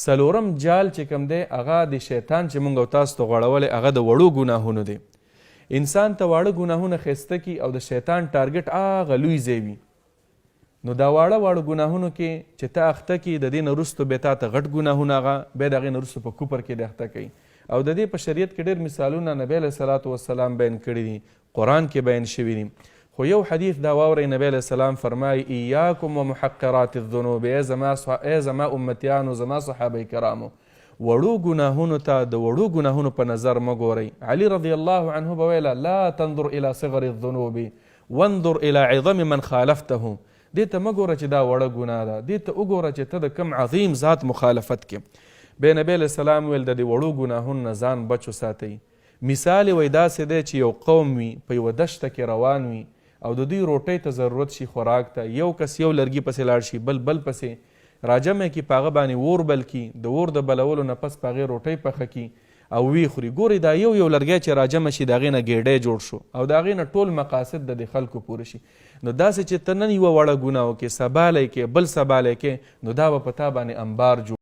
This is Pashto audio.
څلورم جال چې کوم دی هغه د شیطان چې موږ او تاسو ته غوړولی هغه د وړو ګناهونو دی. انسان ته واړه ګناهونه ښایسته کي او د شیطان ټارګټ هغه لوی ځای وي. نو دا واړه گناهونو کې چې ته اخته کی د دې نه وروستو بیا تا ته غټ ګناهونه هغه بیا د هغې نه وروستو په کوپر کې د اخته کوي. او د دې په شریعت کې ډېر مثالونه نبی علیه صلات وسلام بیان کړي دي، قرآن کې بیان شوي دي. خو یو حدیث دا واورئ، نبی علیه السلام فرمایي ایاکم ومحقرات الذنوب، ای زما امتیانو، زما صحابه کرامو، وړو ګناهونو ته د وړو ګناهونو په نظر مه ګورئ. علي رضی الله عنه به ویله لا تنظر الى صغر الذنوب وانظر الى عظم من خالفته. دې ته مه ګوره چې دا وړه ګناه ده، دې ته وګوره چې ته د کوم عظیم ذات مخالفت کې. بیا نبی علیه السلام ویل د دې وړو ګناهونو نه ځان بچ وساتئ. مثال یې وایي داسې دی چې یو قوم وي په یوه دشته کې روان وي او د دوی روټۍ ته ضرورت شي، خوراک ته، یو کس یو لرګي پسې لاړ شي، بل پسې راجمع کي، په هغه باندې اور بل کي، د اور د بلولو نه پس په هغې روټۍ پخه کي او وی خوري. ګورئ دا یو لرګی چې راجمع شي د هغې نه ګېډی جوړ شو او د هغې نه ټول مقاصد د خلکو پوره شي. نو داسې چې ته نن یوه وړه ګناه وکړې، سبا لی کې، بل سبا لی کې، نو دا به په تا باندې انبار جوړ